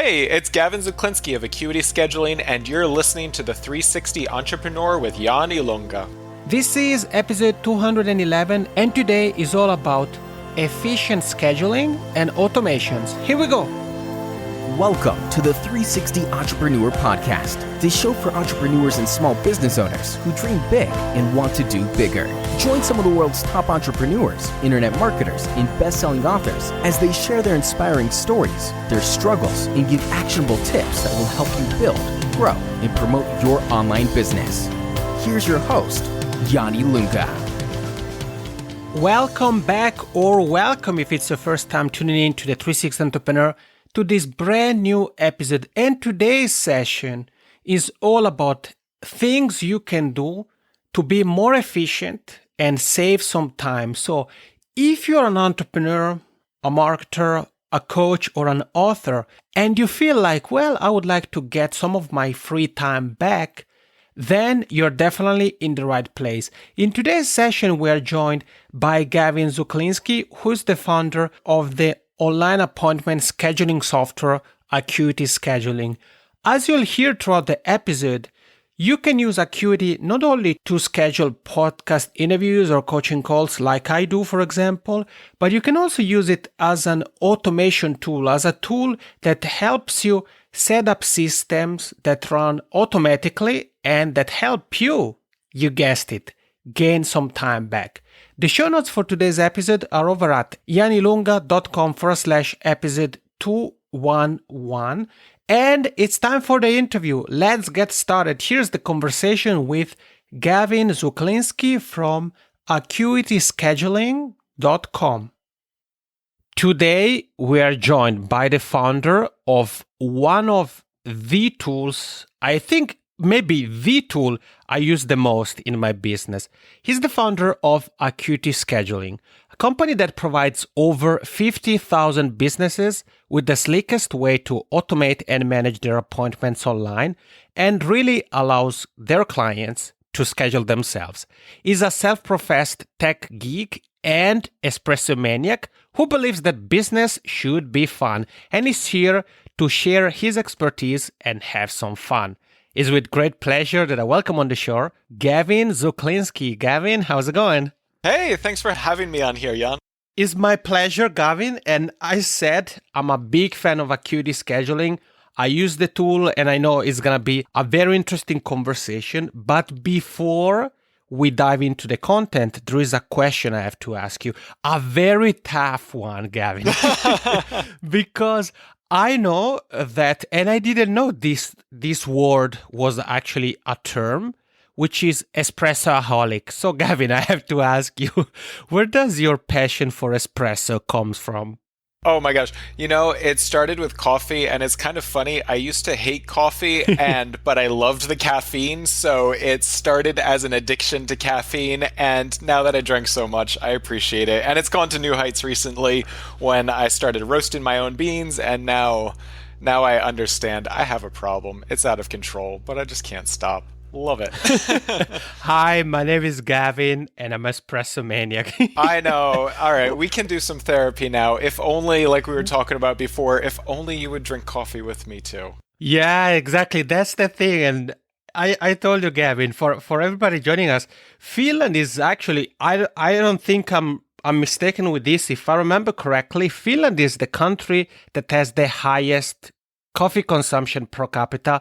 Hey, it's Gavin Zuchlinski of Acuity Scheduling, and you're listening to the 360 Entrepreneur with Jan Ilunga. This is episode 211, and today is all about efficient scheduling and automations. Here we go. Welcome to the 360 Entrepreneur Podcast, the show for entrepreneurs and small business owners who dream big and want to do bigger. Join some of the world's top entrepreneurs, internet marketers, and best-selling authors as they share their inspiring stories, their struggles, and give actionable tips that will help you build, grow, and promote your online business. Here's your host, Yanni Lunga. Welcome back, or welcome if it's your first time tuning in to the 360 Entrepreneur, to this brand new episode. And today's session is all about things you can do to be more efficient and save some time. So if you're an entrepreneur, a marketer, a coach, or an author, and you feel like, well, I would like to get some of my free time back, then you're definitely in the right place. In today's session, we are joined by Gavin Zuchlinski, who's the founder of the online appointment scheduling software, Acuity Scheduling. As you'll hear throughout the episode, you can use Acuity not only to schedule podcast interviews or coaching calls like I do, for example, but you can also use it as an automation tool, as a tool that helps you set up systems that run automatically and that help you guessed it, gain some time back. The show notes for today's episode are over at yanilunga.com/episode 211. And it's time for the interview. Let's get started. Here's the conversation with Gavin Zuchlinski from acuityscheduling.com. Today, we are joined by the founder of one of the tools, I think maybe the tool I use the most in my business. He's the founder of Acuity Scheduling, a company that provides over 50,000 businesses with the slickest way to automate and manage their appointments online and really allows their clients to schedule themselves. He's a self-professed tech geek and espresso maniac who believes that business should be fun and is here to share his expertise and have some fun. It's with great pleasure that I welcome on the show Gavin Zuchlinski. Gavin, how's it going? Hey, thanks for having me on here, Jan. It's my pleasure, Gavin. And I said I'm a big fan of Acuity Scheduling. I use the tool and I know it's going to be a very interesting conversation. But before we dive into the content, there is a question I have to ask you. A very tough one, Gavin. Because I know that, and I didn't know this word was actually a term, which is espressoholic. So, Gavin, I have to ask you, where does your passion for espresso comes from? Oh my gosh. It started with coffee, and it's kind of funny. I used to hate coffee, but I loved the caffeine, so it started as an addiction to caffeine, and now that I drank so much, I appreciate it. And it's gone to new heights recently when I started roasting my own beans, and now I understand I have a problem. It's out of control, but I just can't stop. Love it. Hi, my name is Gavin, and I'm espresso maniac. I know. All right, we can do some therapy now. If only, like we were talking about before, if only you would drink coffee with me too. Yeah, exactly. That's the thing. And I told you, Gavin, for everybody joining us, Finland is actually, I don't think I'm mistaken with this. If I remember correctly, Finland is the country that has the highest coffee consumption per capita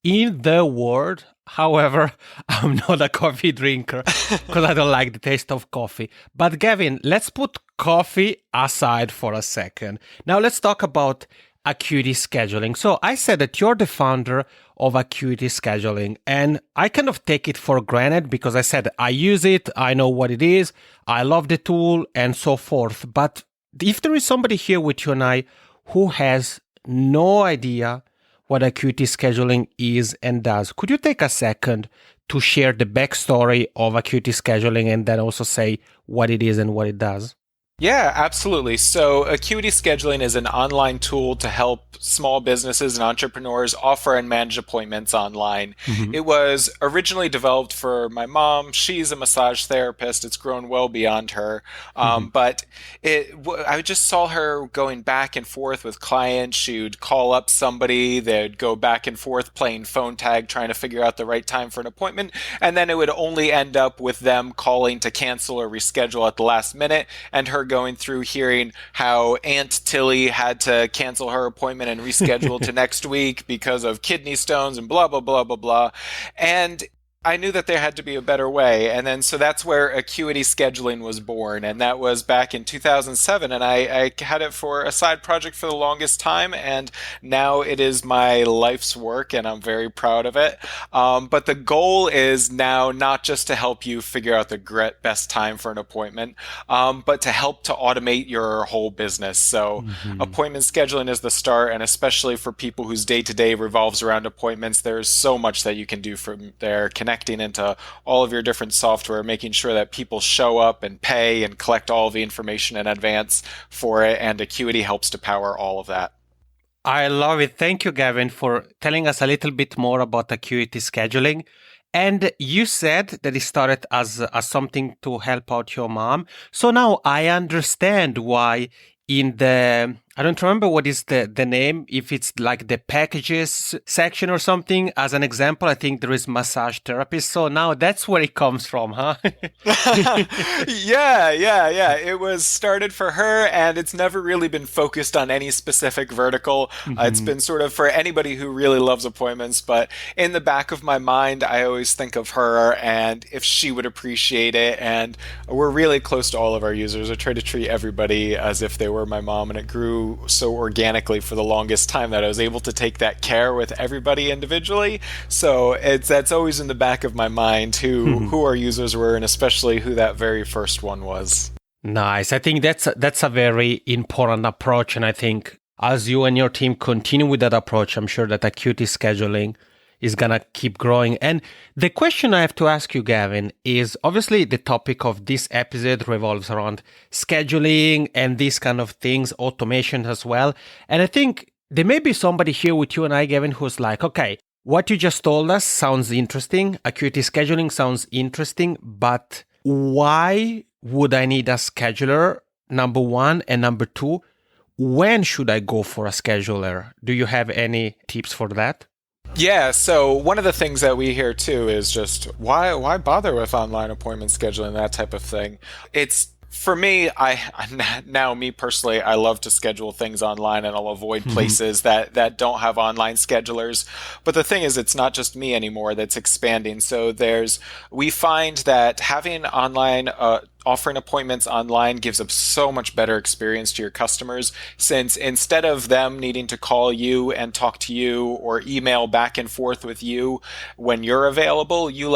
in the world. However, I'm not a coffee drinker because I don't like the taste of coffee. But Gavin, let's put coffee aside for a second. Now let's talk about Acuity Scheduling. So I said that you're the founder of Acuity Scheduling, and I kind of take it for granted because I said I use it, I know what it is, I love the tool, and so forth. But if there is somebody here with you and I who has no idea what Acuity Scheduling is and does, could you take a second to share the backstory of Acuity Scheduling and then also say what it is and what it does? Yeah, absolutely. So, Acuity Scheduling is an online tool to help small businesses and entrepreneurs offer and manage appointments online. Hmm. It was originally developed for my mom. She's a massage therapist. It's grown well beyond her. Hmm. But I just saw her going back and forth with clients. She would call up somebody, they'd go back and forth playing phone tag, trying to figure out the right time for an appointment. And then it would only end up with them calling to cancel or reschedule at the last minute and her going through hearing how Aunt Tilly had to cancel her appointment and reschedule to next week because of kidney stones and blah, blah, blah, blah, blah. And I knew that there had to be a better way. And then so that's where Acuity Scheduling was born. And that was back in 2007. And I had it for a side project for the longest time. And now it is my life's work. And I'm very proud of it. But the goal is now not just to help you figure out the best time for an appointment, but to help to automate your whole business. So Hmm. appointment scheduling is the start, and especially for people whose day to day revolves around appointments, there's so much that you can do from there, connecting into all of your different software, making sure that people show up and pay and collect all of the information in advance for it, and Acuity helps to power all of that. I love it. Thank you, Gavin, for telling us a little bit more about Acuity Scheduling. And you said that it started as something to help out your mom. So now I understand why in the, I don't remember what is the name, if it's like the packages section or something. As an example, I think there is massage therapist. So now that's where it comes from, huh? Yeah. It was started for her, and it's never really been focused on any specific vertical. It's Hmm. been sort of for anybody who really loves appointments, but in the back of my mind, I always think of her and if she would appreciate it. And we're really close to all of our users. I try to treat everybody as if they were my mom, and it grew so organically for the longest time that I was able to take that care with everybody individually. So that's always in the back of my mind who our users were, and especially who that very first one was. Nice. I think that's a very important approach, and I think as you and your team continue with that approach, I'm sure that Acuity Scheduling is gonna keep growing. And the question I have to ask you, Gavin, is obviously the topic of this episode revolves around scheduling and these kind of things, automation as well. And I think there may be somebody here with you and I, Gavin, who's like, okay, what you just told us sounds interesting. Acuity Scheduling sounds interesting, but why would I need a scheduler? Number one. And number two, when should I go for a scheduler? Do you have any tips for that? Yeah, so one of the things that we hear too is just why bother with online appointment scheduling, that type of thing. It's for me, now me personally, I love to schedule things online, and I'll avoid Mhm. places that don't have online schedulers. But the thing is, it's not just me anymore that's expanding. So we find that having online offering appointments online gives a so much better experience to your customers, since instead of them needing to call you and talk to you or email back and forth with you when you're available, you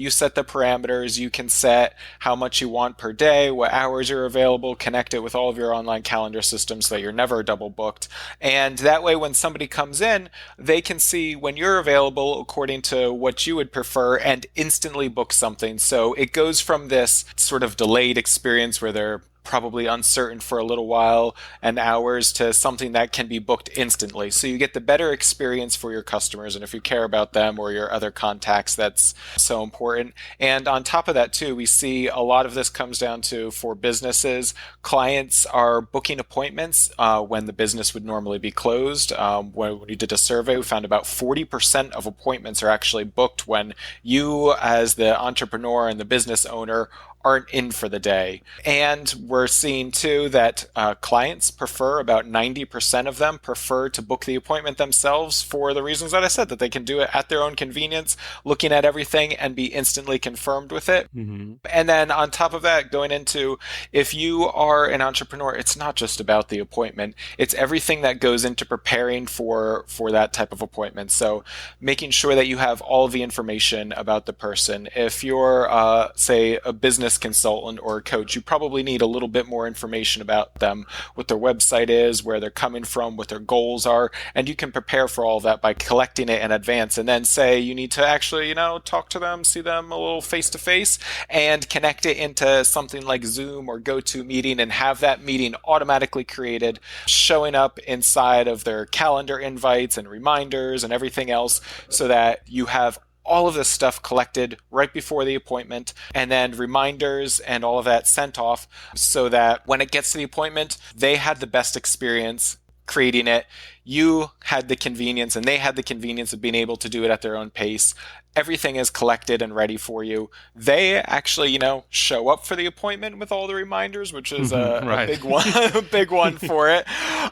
set the parameters, you can set how much you want per day, what hours you're available, connect it with all of your online calendar systems so that you're never double booked. And that way, when somebody comes in, they can see when you're available according to what you would prefer and instantly book something. So it goes from this sort of delayed experience where they're probably uncertain for a little while and hours to something that can be booked instantly. So you get the better experience for your customers. And if you care about them or your other contacts, that's so important. And on top of that, too, we see a lot of this comes down to for businesses, clients are booking appointments when the business would normally be closed. When we did a survey, we found about 40% of appointments are actually booked when you, as the entrepreneur and the business owner, aren't in for the day. And we're seeing too that clients prefer, about 90% of them prefer to book the appointment themselves for the reasons that I said, that they can do it at their own convenience, looking at everything and be instantly confirmed with it. Mhm. And then on top of that, going into, if you are an entrepreneur, it's not just about the appointment. It's everything that goes into preparing for that type of appointment. So making sure that you have all of the information about the person. If you're, say, a business business consultant or a coach, you probably need a little bit more information about them, what their website is, where they're coming from, what their goals are, and you can prepare for all that by collecting it in advance. And then say you need to actually, talk to them, see them a little face to face, and connect it into something like Zoom or GoToMeeting and have that meeting automatically created, showing up inside of their calendar invites and reminders and everything else, so that you have all of this stuff collected right before the appointment, and then reminders and all of that sent off, so that when it gets to the appointment, they had the best experience creating it. You had the convenience and they had the convenience of being able to do it at their own pace. Everything is collected and ready for you. They actually, show up for the appointment with all the reminders, which is a big one, a big one for it.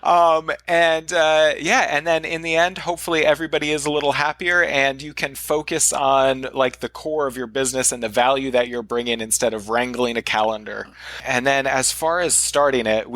And then in the end, hopefully everybody is a little happier and you can focus on like the core of your business and the value that you're bringing instead of wrangling a calendar. And then as far as starting it,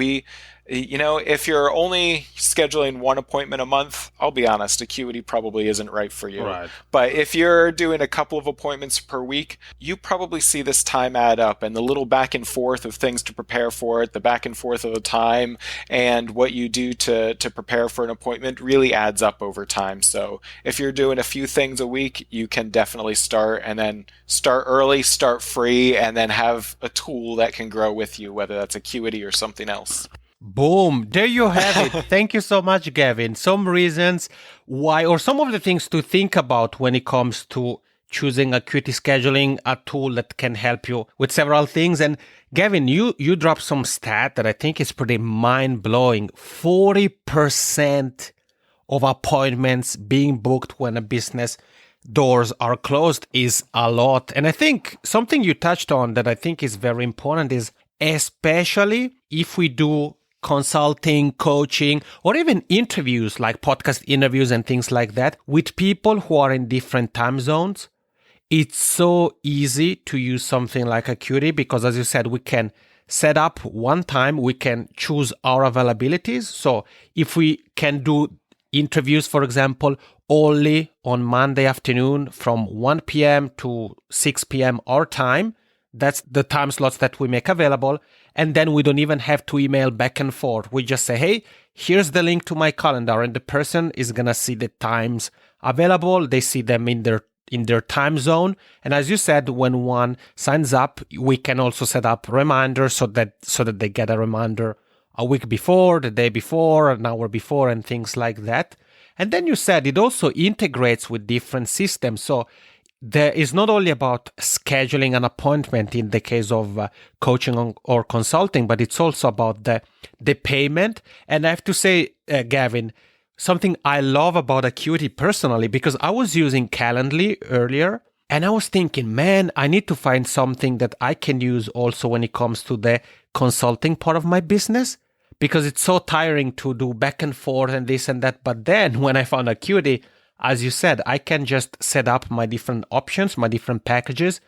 if you're only scheduling one appointment a month, I'll be honest, Acuity probably isn't right for you. Right. But if you're doing a couple of appointments per week, you probably see this time add up, and the little back and forth of things to prepare for it, the back and forth of the time, and what you do to prepare for an appointment really adds up over time. So if you're doing a few things a week, you can definitely start, and then start early, start free, and then have a tool that can grow with you, whether that's Acuity or something else. Boom. There you have it. Thank you so much, Gavin. Some reasons why, or some of the things to think about when it comes to choosing Acuity Scheduling, a tool that can help you with several things. And Gavin, you dropped some stat that I think is pretty mind-blowing. 40% of appointments being booked when a business doors are closed is a lot. And I think something you touched on that I think is very important is, especially if we do consulting, coaching, or even interviews like podcast interviews and things like that with people who are in different time zones, it's so easy to use something like Acuity because, as you said, we can set up one time, we can choose our availabilities. So if we can do interviews, for example, only on Monday afternoon from 1 p.m. to 6 p.m. our time, that's the time slots that we make available. And then we don't even have to email back and forth. We just say, hey, here's the link to my calendar. And the person is going to see the times available. They see them in their time zone. And as you said, when one signs up, we can also set up reminders so that they get a reminder a week before, the day before, an hour before, and things like that. And then you said it also integrates with different systems. So there is not only about scheduling an appointment in the case of coaching or consulting, but it's also about the payment. And I have to say, Gavin, something I love about Acuity personally, because I was using Calendly earlier, and I was thinking, man, I need to find something that I can use also when it comes to the consulting part of my business, because it's so tiring to do back and forth and this and that. But then when I found Acuity, as you said, I can just set up my different options, my different packages,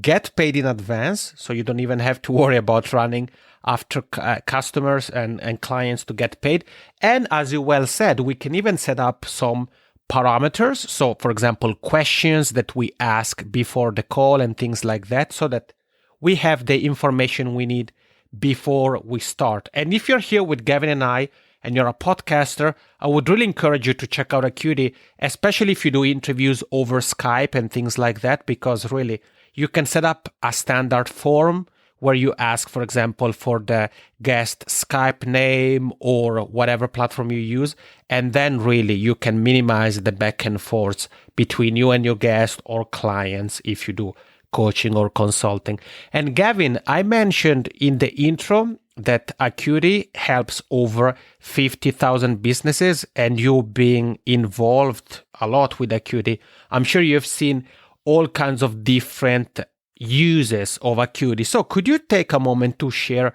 get paid in advance, so you don't even have to worry about running after customers and clients to get paid. And as you well said, we can even set up some parameters. So, for example, questions that we ask before the call and things like that, so that we have the information we need before we start. And if you're here with Gavin and I, and you're a podcaster, I would really encourage you to check out Acuity, especially if you do interviews over Skype and things like that, because really you can set up a standard form where you ask, for example, for the guest Skype name or whatever platform you use, and then really you can minimize the back and forth between you and your guest or clients if you do coaching or consulting. And Gavin, I mentioned in the intro that Acuity helps over 50,000 businesses, and you being involved a lot with Acuity, I'm sure you've seen all kinds of different uses of Acuity. So could you take a moment to share?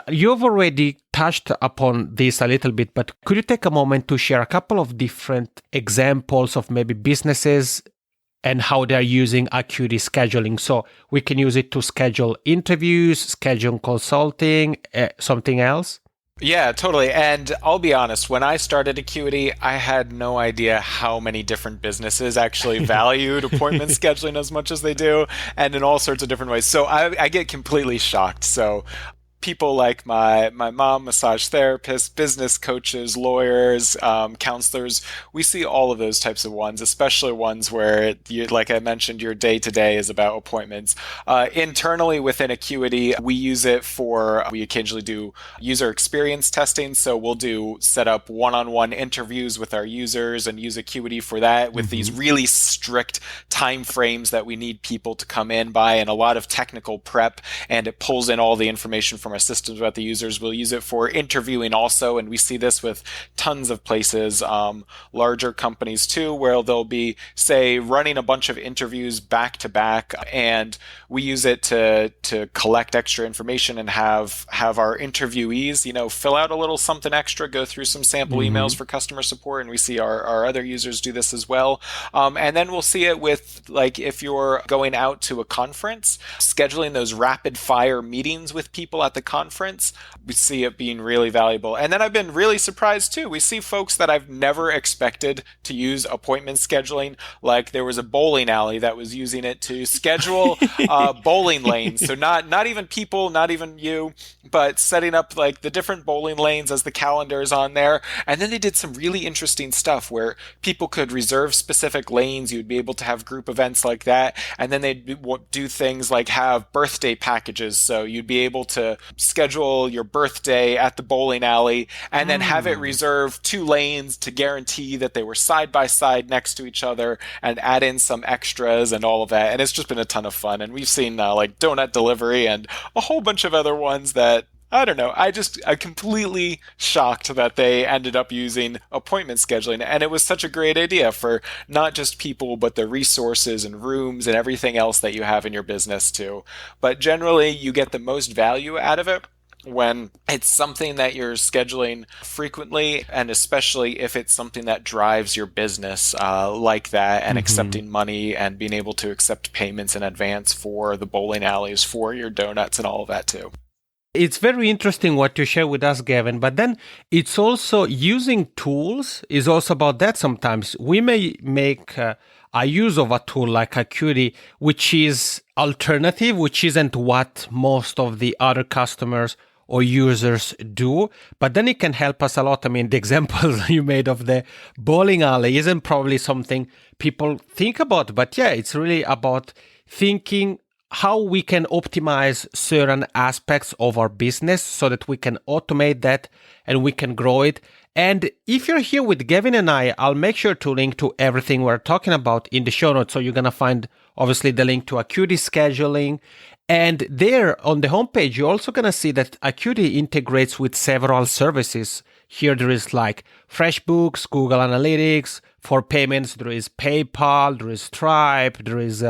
You've already touched upon this a little bit, but could you take a moment to share a couple of different examples of maybe businesses and how they're using Acuity Scheduling? So we can use it to schedule interviews, schedule consulting, something else? Yeah, totally. And I'll be honest, when I started Acuity, I had no idea how many different businesses actually valued appointment scheduling as much as they do, and in all sorts of different ways. So I get completely shocked. So people like my mom, massage therapists, business coaches, lawyers, counselors. We see all of those types of ones, especially ones where, you, like I mentioned, your day to day is about appointments. Internally within Acuity, we use it for, we occasionally do user experience testing. So we'll do set up one-on-one interviews with our users and use Acuity for that with these Hmm. really strict time frames that we need people to come in by and a lot of technical prep. And it pulls in all the information from our systems about the users. We'll use it for interviewing also. And we see this with tons of places, larger companies too, where they'll be, say, running a bunch of interviews back to back. And we use it to collect extra information and have our interviewees, fill out a little something extra, go through some sample emails Hmm. for customer support, and we see our other users do this as well. And then we'll see it with, like, if you're going out to a conference, scheduling those rapid fire meetings with people at the conference, we see it being really valuable. And then I've been really surprised too. We see folks that I've never expected to use appointment scheduling. Like there was a bowling alley that was using it to schedule bowling lanes. So not even people, not even you, but setting up like the different bowling lanes as the calendars on there. And then they did some really interesting stuff where people could reserve specific lanes. You'd be able to have group events like that. And then they'd do things like have birthday packages. So you'd be able to schedule your birthday at the bowling alley and then have it Mm. reserve two lanes to guarantee that they were side by side next to each other and add in some extras and all of that. And it's just been a ton of fun. And we've seen like donut delivery and a whole bunch of other ones that I don't know. I'm completely shocked that they ended up using appointment scheduling. And it was such a great idea for not just people, but the resources and rooms and everything else that you have in your business too. But generally, you get the most value out of it when it's something that you're scheduling frequently, and especially if it's something that drives your business like that, and Hmm. accepting money and being able to accept payments in advance for the bowling alleys, for your donuts, and all of that too. It's very interesting what you share with us, Gavin. But then it's also using tools is also about that. Sometimes we may make a use of a tool like Acuity, which is alternative, which isn't what most of the other customers or users do. But then it can help us a lot. I mean, the example you made of the bowling alley isn't probably something people think about. But yeah, it's really about thinking how we can optimize certain aspects of our business so that we can automate that and we can grow it. And if you're here with Gavin and I'll make sure to link to everything we're talking about in the show notes. So you're going to find obviously the link to Acuity Scheduling. And there on the homepage, you're also going to see that Acuity integrates with several services. Here there is like FreshBooks, Google Analytics. For payments, there is PayPal, there is Stripe, there is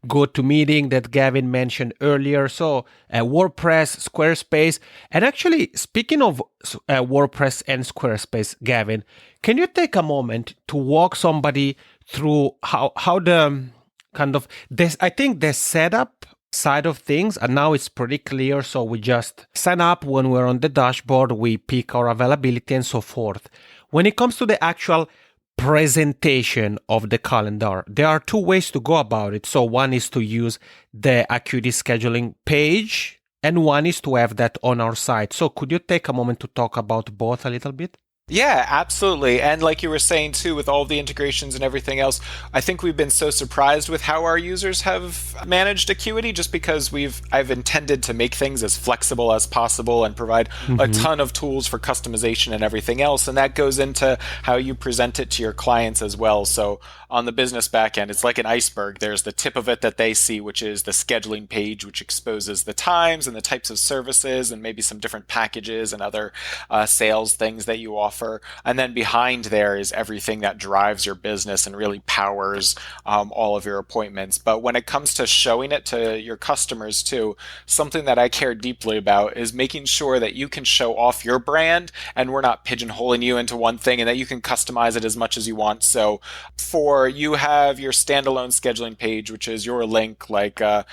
GoToMeeting that Gavin mentioned earlier. So WordPress, Squarespace. And actually, speaking of WordPress and Squarespace, Gavin, can you take a moment to walk somebody through how the kind of this? I think the setup side of things, and now it's pretty clear. So we just sign up when we're on the dashboard, we pick our availability and so forth. When it comes to the actual presentation of the calendar, there are two ways to go about it. So one is to use the Acuity scheduling page, and one is to have that on our site. So could you take a moment to talk about both a little bit? Yeah, absolutely. And like you were saying too, with all the integrations and everything else, I think we've been so surprised with how our users have managed Acuity just because I've intended to make things as flexible as possible and provide a Mm-hmm. ton of tools for customization and everything else. And that goes into how you present it to your clients as well. So on the business backend, it's like an iceberg. There's the tip of it that they see, which is the scheduling page, which exposes the times and the types of services and maybe some different packages and other sales things that you offer offer. And then behind there is everything that drives your business and really powers all of your appointments. But when it comes to showing it to your customers too, something that I care deeply about is making sure that you can show off your brand and we're not pigeonholing you into one thing, and that you can customize it as much as you want. So you have your standalone scheduling page, which is your link, like Jan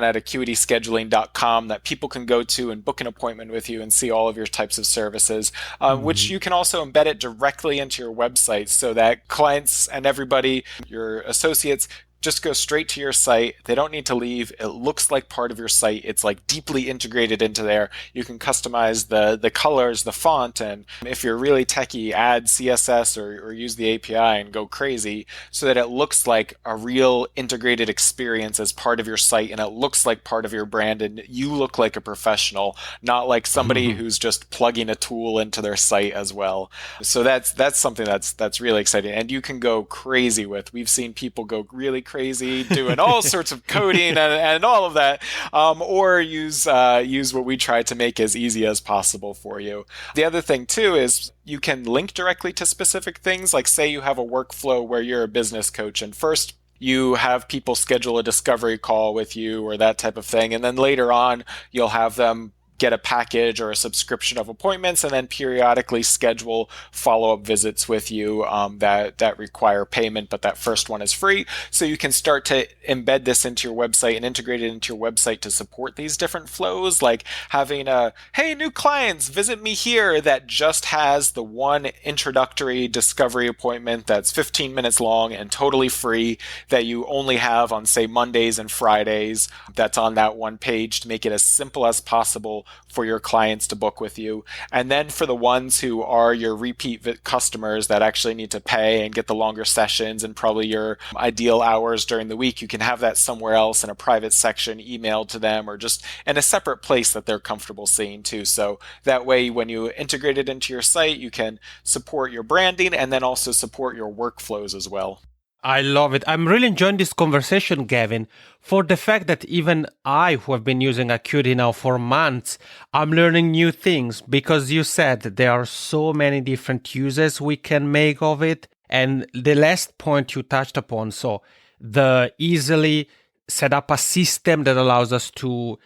at acuityscheduling.com, that people can go to and book an appointment with you and see all of your types of services, which you can also embed it directly into your website so that clients and everybody, your associates, just go straight to your site. They don't need to leave. It looks like part of your site. It's like deeply integrated into there. You can customize the colors, the font, and if you're really techie, add CSS or use the API and go crazy so that it looks like a real integrated experience as part of your site, and it looks like part of your brand, and you look like a professional, not like somebody who's just plugging a tool into their site as well. So that's something that's really exciting, and you can go crazy with. We've seen people go really crazy doing all sorts of coding and all of that, or use what we try to make as easy as possible for you. The other thing too is you can link directly to specific things. Like say you have a workflow where you're a business coach, and first you have people schedule a discovery call with you or that type of thing, and then later on you'll have them get a package or a subscription of appointments, and then periodically schedule follow-up visits with you that require payment, but that first one is free. So you can start to embed this into your website and integrate it into your website to support these different flows, like having hey, new clients, visit me here, that just has the one introductory discovery appointment that's 15 minutes long and totally free, that you only have on, say, Mondays and Fridays, that's on that one page, to make it as simple as possible for your clients to book with you. And then for the ones who are your repeat customers that actually need to pay and get the longer sessions and probably your ideal hours during the week, you can have that somewhere else in a private section emailed to them, or just in a separate place that they're comfortable seeing too. So that way, when you integrate it into your site, you can support your branding and then also support your workflows as well. I love it. I'm really enjoying this conversation, Gavin, for the fact that even I, who have been using Acuity now for months, I'm learning new things, because you said there are so many different uses we can make of it. And the last point you touched upon, so the easily set up a system that allows us to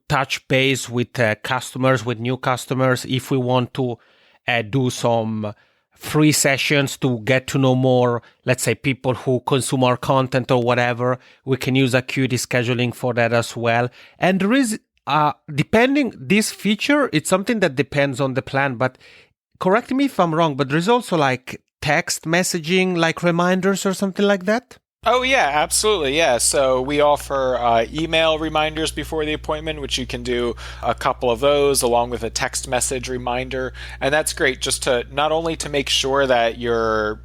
touch base with customers, with new customers, if we want to do some free sessions to get to know more, let's say, people who consume our content or whatever. We can use Acuity Scheduling for that as well. And there is, depending, this feature, it's something that depends on the plan, but correct me if I'm wrong, but there's also like text messaging, like reminders or something like that? Oh, yeah, absolutely. Yeah. So we offer email reminders before the appointment, which you can do a couple of those along with a text message reminder. And that's great, just to not only to make sure that your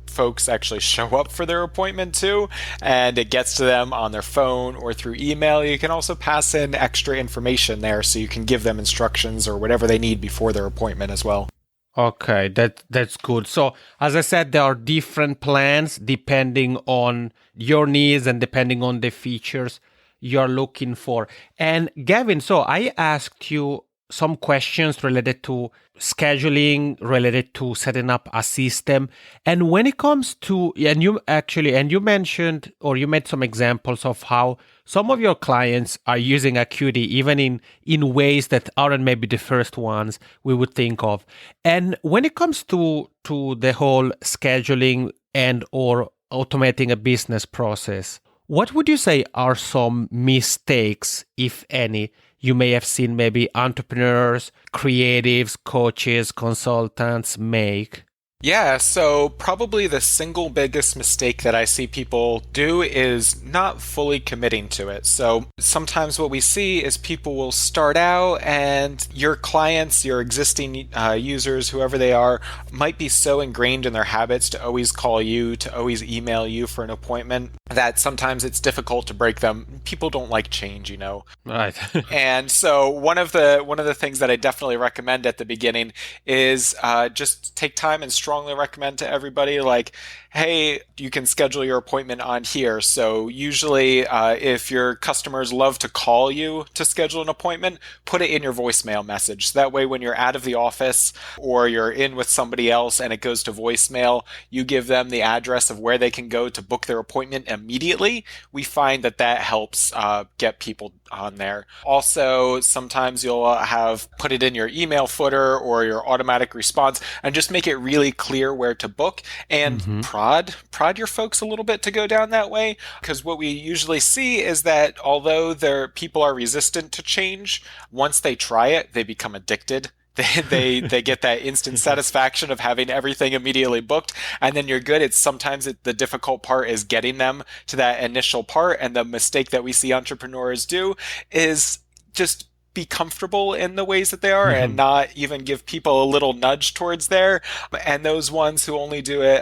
folks actually show up for their appointment too, and it gets to them on their phone or through email. You can also pass in extra information there, so you can give them instructions or whatever they need before their appointment as well. Okay, that's good. So, as I said, there are different plans depending on your needs and depending on the features you're looking for. And Gavin, so I asked you some questions related to scheduling, related to setting up a system. And when it comes to, and you mentioned, or you made some examples of how some of your clients are using Acuity even in ways that aren't maybe the first ones we would think of. And when it comes to the whole scheduling and or automating a business process, what would you say are some mistakes, if any, you may have seen maybe entrepreneurs, creatives, coaches, consultants make? Yeah, so probably the single biggest mistake that I see people do is not fully committing to it. So sometimes what we see is people will start out, and your clients, your existing users, whoever they are, might be so ingrained in their habits to always call you, to always email you for an appointment, that sometimes it's difficult to break them. People don't like change, you know. Right. And so one of the things that I definitely recommend at the beginning is just take time and strong strongly recommend to everybody, like, hey, you can schedule your appointment on here. So usually if your customers love to call you to schedule an appointment, put it in your voicemail message. So that way when you're out of the office or you're in with somebody else and it goes to voicemail, you give them the address of where they can go to book their appointment immediately. We find that that helps get people on there. Also, sometimes you'll have put it in your email footer or your automatic response and just make it really clear where to book and prod your folks a little bit to go down that way. Because what we usually see is that although people are resistant to change, once they try it, they become addicted. They get that instant satisfaction of having everything immediately booked, and then you're good. It's sometimes the difficult part is getting them to that initial part, and the mistake that we see entrepreneurs do is just be comfortable in the ways that they are and not even give people a little nudge towards there. And those ones who only do it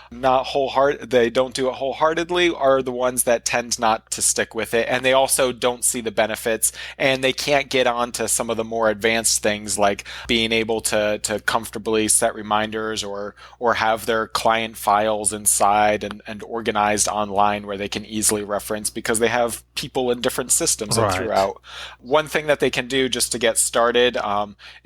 they don't do it wholeheartedly are the ones that tend not to stick with it. And they also don't see the benefits, and they can't get on to some of the more advanced things like being able to comfortably set reminders or have their client files inside and organized online where they can easily reference because they have people in different systems and throughout. One thing that they can do just to get started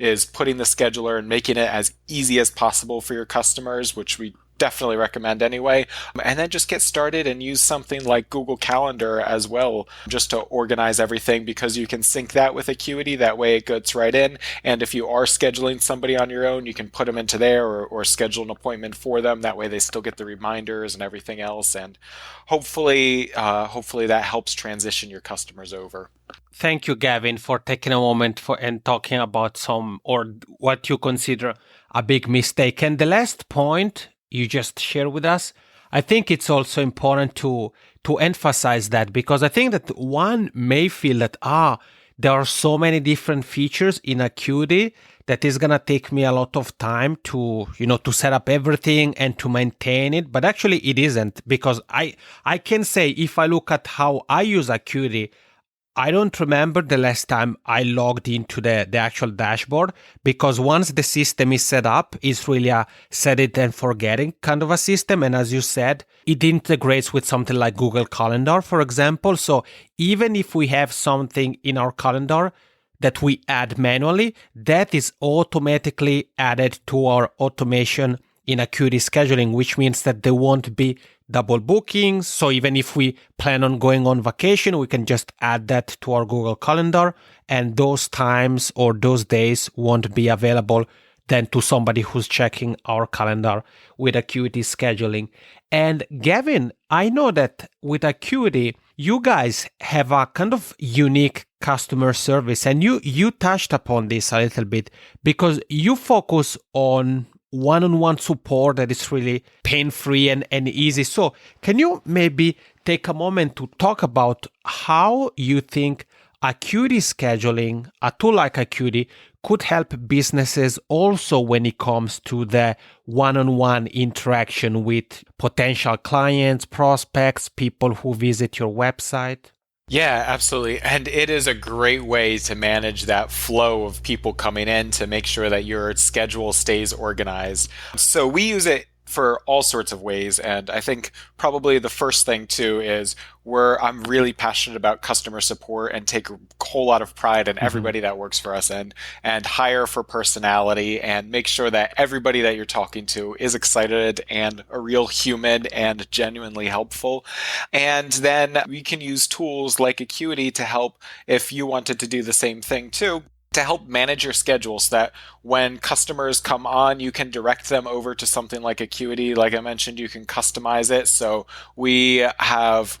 is putting the scheduler and making it as easy as possible for your customers, which we definitely recommend anyway. And then just get started and use something like Google Calendar as well, just to organize everything, because you can sync that with Acuity. That way it gets right in. And if you are scheduling somebody on your own, you can put them into there or schedule an appointment for them. That way they still get the reminders and everything else. And hopefully that helps transition your customers over. Thank you, Gavin, for taking a moment and talking about some or what you consider a big mistake. And the last point you just shared with us, I think it's also important to emphasize that, because I think that one may feel that there are so many different features in Acuity that is gonna take me a lot of time to set up everything and to maintain it. But actually it isn't, because I can say if I look at how I use Acuity, I don't remember the last time I logged into the actual dashboard, because once the system is set up, it's really a set it and forget it kind of a system. And as you said, it integrates with something like Google Calendar, for example. So even if we have something in our calendar that we add manually, that is automatically added to our automation in Acuity Scheduling, which means that there won't be double bookings. So even if we plan on going on vacation, we can just add that to our Google Calendar, and those times or those days won't be available then to somebody who's checking our calendar with Acuity Scheduling. And Gavin, I know that with Acuity, you guys have a kind of unique customer service, and you touched upon this a little bit, because you focus on one-on-one support that is really pain-free and easy. So can you maybe take a moment to talk about how you think Acuity Scheduling, a tool like Acuity, could help businesses also when it comes to the one-on-one interaction with potential clients, prospects, people who visit your website? Yeah, absolutely. And it is a great way to manage that flow of people coming in to make sure that your schedule stays organized. So we use it for all sorts of ways. And I think probably the first thing too is I'm really passionate about customer support and take a whole lot of pride in everybody that works for us and hire for personality and make sure that everybody that you're talking to is excited and a real human and genuinely helpful. And then we can use tools like Acuity to help if you wanted to do the same thing too, to help manage your schedule so that when customers come on, you can direct them over to something like Acuity. Like I mentioned, you can customize it. So we have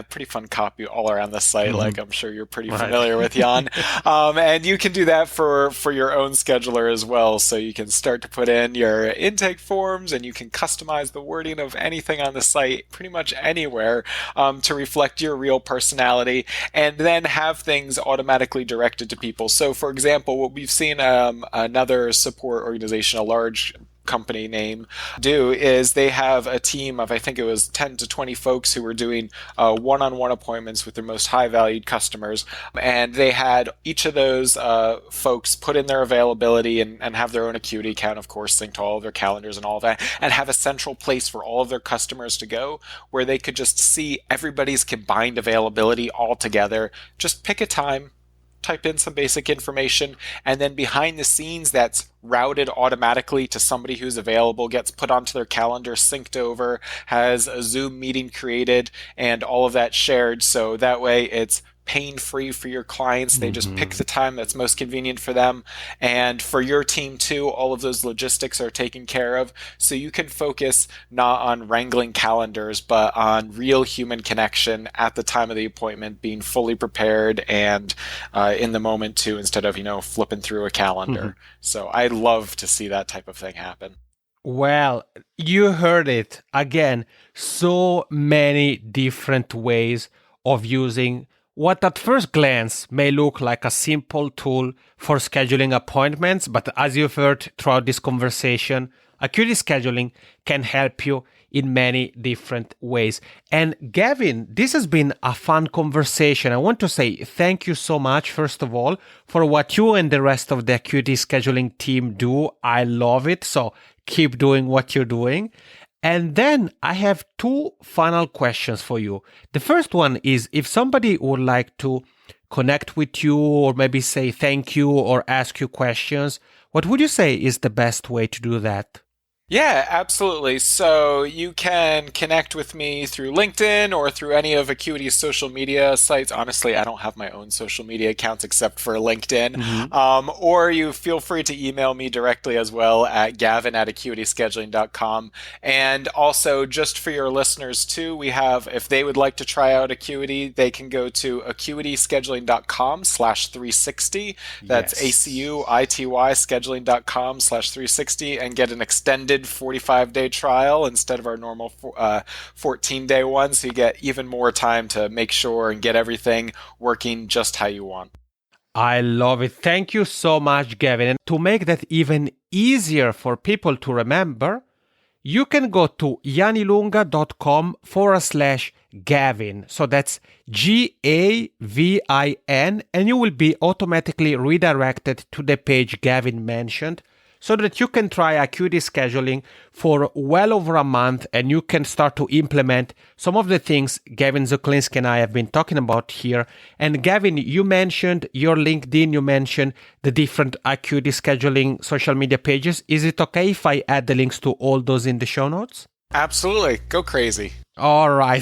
pretty fun copy all around the site, like I'm sure you're pretty familiar with, Jan. And you can do that for your own scheduler as well. So you can start to put in your intake forms and you can customize the wording of anything on the site pretty much anywhere to reflect your real personality, and then have things automatically directed to people. So for example, what we've seen another support organization, a large company name, do is they have a team of, I think it was 10 to 20 folks who were doing one-on-one appointments with their most high-valued customers. And they had each of those folks put in their availability and have their own Acuity account, of course, sync to all of their calendars and all that, and have a central place for all of their customers to go where they could just see everybody's combined availability all together. Just pick a time, type in some basic information, and then behind the scenes that's routed automatically to somebody who's available, gets put onto their calendar, synced over, has a Zoom meeting created, and all of that shared. So that way it's pain-free for your clients. They just pick the time that's most convenient for them. And for your team too, all of those logistics are taken care of. So you can focus not on wrangling calendars, but on real human connection at the time of the appointment, being fully prepared and in the moment too, instead of, flipping through a calendar. So I love to see that type of thing happen. Well, you heard it. Again, so many different ways of using what at first glance may look like a simple tool for scheduling appointments, but as you've heard throughout this conversation, Acuity Scheduling can help you in many different ways. And Gavin, this has been a fun conversation. I want to say thank you so much, first of all, for what you and the rest of the Acuity Scheduling team do. I love it. So keep doing what you're doing. And then I have two final questions for you. The first one is, if somebody would like to connect with you or maybe say thank you or ask you questions, what would you say is the best way to do that? Yeah, absolutely. So you can connect with me through LinkedIn or through any of Acuity's social media sites. Honestly, I don't have my own social media accounts except for LinkedIn. Or you feel free to email me directly as well at gavin@acuityscheduling.com. And also, just for your listeners too, we have, if they would like to try out Acuity, they can go to acuityscheduling.com/360. That's ACUITY scheduling.com/360 and get an extended 45-day trial instead of our normal 14-day one. So you get even more time to make sure and get everything working just how you want. I love it. Thank you so much, Gavin. And to make that even easier for people to remember, you can go to janilunga.com/Gavin. So that's GAVIN, and you will be automatically redirected to the page Gavin mentioned, so that you can try Acuity Scheduling for well over a month and you can start to implement some of the things Gavin Zuchlinski and I have been talking about here. And Gavin, you mentioned your LinkedIn, you mentioned the different Acuity Scheduling social media pages. Is it okay if I add the links to all those in the show notes? Absolutely. Go crazy. All right.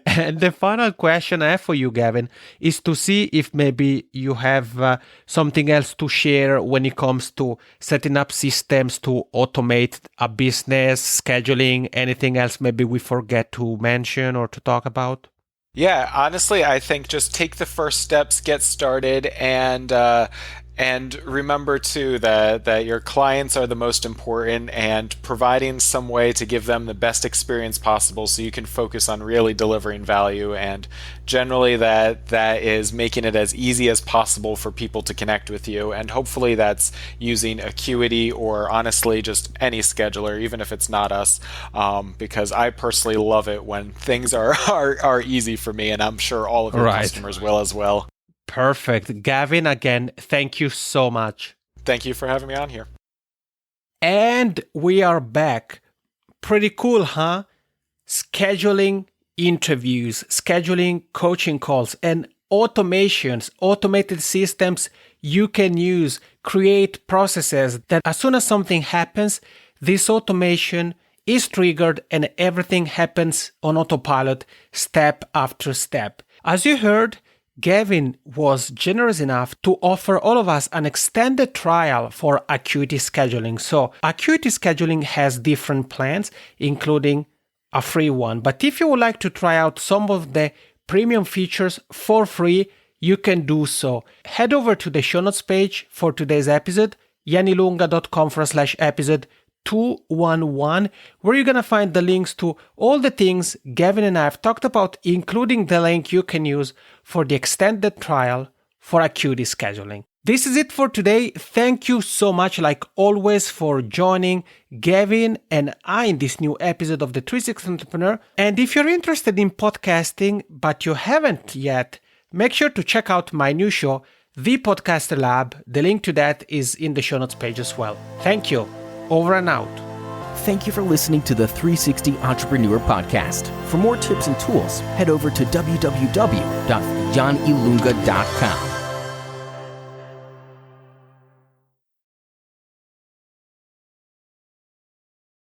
And the final question I have for you, Gavin, is to see if maybe you have something else to share when it comes to setting up systems to automate a business, scheduling, anything else maybe we forget to mention or to talk about? Yeah, honestly, I think just take the first steps, get started, and remember too that your clients are the most important, and providing some way to give them the best experience possible so you can focus on really delivering value. And generally that is making it as easy as possible for people to connect with you. And hopefully that's using Acuity or honestly just any scheduler, even if it's not us, because I personally love it when things are easy for me, and I'm sure all of your customers will as well. Perfect. Gavin, again, thank you so much. Thank you for having me on here. And we are back. Pretty cool, huh? Scheduling interviews, scheduling coaching calls, and automations, automated systems you can use, create processes that as soon as something happens, this automation is triggered and everything happens on autopilot step after step. As you heard, Gavin was generous enough to offer all of us an extended trial for Acuity Scheduling. So Acuity Scheduling has different plans, including a free one. But if you would like to try out some of the premium features for free, you can do so. Head over to the show notes page for today's episode, janilunga.com/episode 211, where you're going to find the links to all the things Gavin and I have talked about, including the link you can use for the extended trial for Acuity Scheduling. This is it for today. Thank you so much, like always, for joining Gavin and I in this new episode of the 360 Entrepreneur. And if you're interested in podcasting, but you haven't yet, make sure to check out my new show, The Podcaster Lab. The link to that is in the show notes page as well. Thank you. Over and out. Thank you for listening to the 360 Entrepreneur Podcast. For more tips and tools, head over to www.janilunga.com.